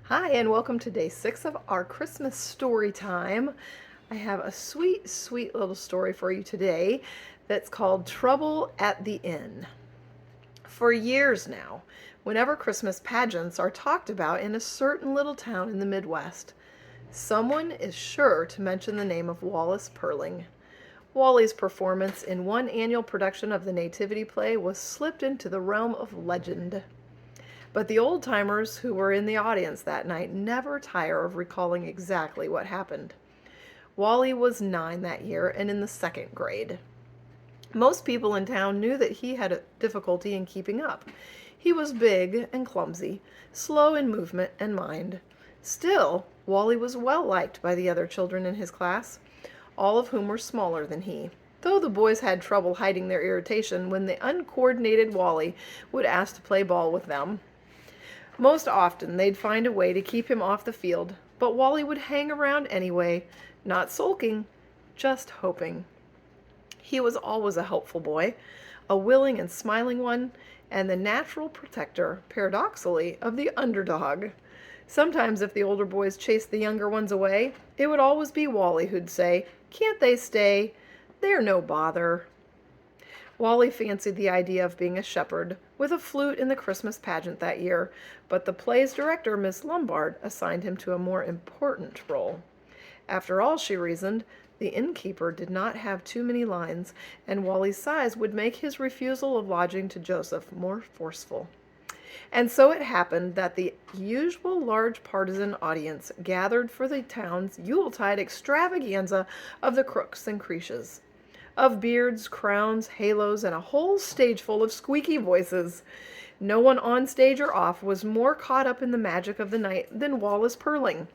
Hi, and welcome to day 6 of our Christmas story time. I have a sweet, sweet little story for you today that's called Trouble at the Inn. For years now, whenever Christmas pageants are talked about in a certain little town in the Midwest, someone is sure to mention the name of Wallace Purling. Wally's performance in one annual production of the Nativity play was slipped into the realm of legend. But the old timers who were in the audience that night never tire of recalling exactly what happened. Wally was 9 that year and in the second grade. Most people in town knew that he had a difficulty in keeping up. He was big and clumsy, slow in movement and mind. Still, Wally was well liked by the other children in his class, all of whom were smaller than he, though the boys had trouble hiding their irritation when the uncoordinated Wally would ask to play ball with them. Most often they'd find a way to keep him off the field, but Wally would hang around anyway, not sulking, just hoping. He was always a helpful boy, a willing and smiling one, and the natural protector, paradoxically, of the underdog. Sometimes if the older boys chased the younger ones away, it would always be Wally who'd say, "Can't they stay? They're no bother." Wally fancied the idea of being a shepherd with a flute in the Christmas pageant that year, but the play's director, Miss Lombard, assigned him to a more important role. After all, she reasoned, the innkeeper did not have too many lines, and Wally's size would make his refusal of lodging to Joseph more forceful. And so it happened that the usual large partisan audience gathered for the town's Yuletide extravaganza of the Crooks and Creeches, of beards, crowns, halos, and a whole stage full of squeaky voices. No one on stage or off was more caught up in the magic of the night than Wallace Purling.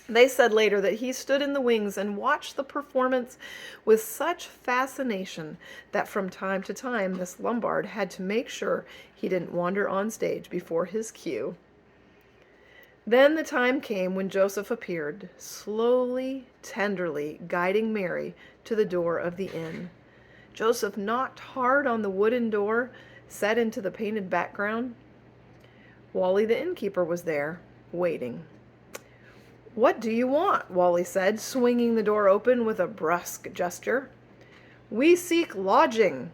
They said later that he stood in the wings and watched the performance with such fascination that from time to time Miss Lombard had to make sure he didn't wander on stage before his cue. Then the time came when Joseph appeared, slowly, tenderly guiding Mary to the door of the inn. Joseph knocked hard on the wooden door, set into the painted background. Wally the innkeeper was there, waiting. "What do you want?" Wally said, swinging the door open with a brusque gesture. "We seek lodging."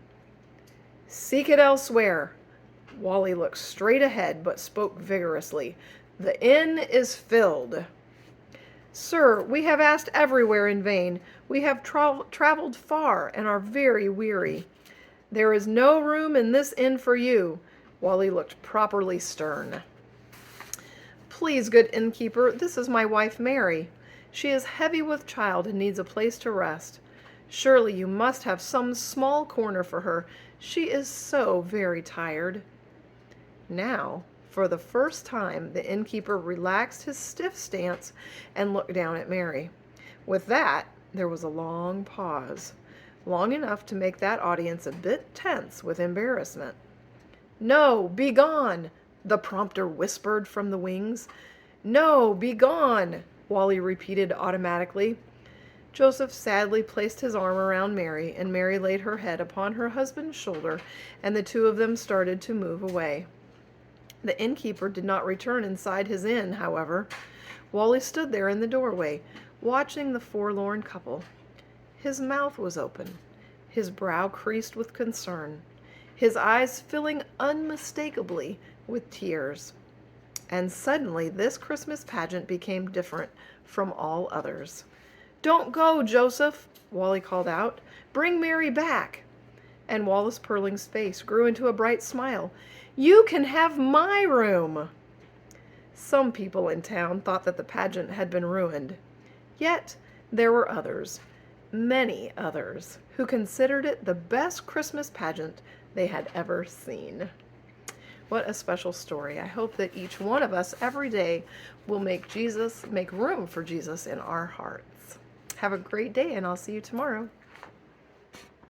"Seek it elsewhere." Wally looked straight ahead, but spoke vigorously. "The inn is filled." "Sir, we have asked everywhere in vain. We have traveled far and are very weary." "There is no room in this inn for you." Wally looked properly stern. "Please, good innkeeper, this is my wife Mary. She is heavy with child and needs a place to rest. Surely you must have some small corner for her. She is so very tired." Now, for the first time, the innkeeper relaxed his stiff stance and looked down at Mary. With that, there was a long pause, long enough to make that audience a bit tense with embarrassment. "No, be gone!" the prompter whispered from the wings. "No, be gone!" Wally repeated automatically. Joseph sadly placed his arm around Mary, and Mary laid her head upon her husband's shoulder, and the two of them started to move away. The innkeeper did not return inside his inn, however. Wally stood there in the doorway, watching the forlorn couple. His mouth was open, his brow creased with concern, his eyes filling unmistakably with tears. And suddenly this Christmas pageant became different from all others. "Don't go, Joseph," Wally called out. "Bring Mary back." And Wallace Purling's face grew into a bright smile. "You can have my room." Some people in town thought that the pageant had been ruined. Yet there were others, many others, who considered it the best Christmas pageant they had ever seen. What a special story. I hope that each one of us every day will make room for Jesus in our hearts. Have a great day, and I'll see you tomorrow.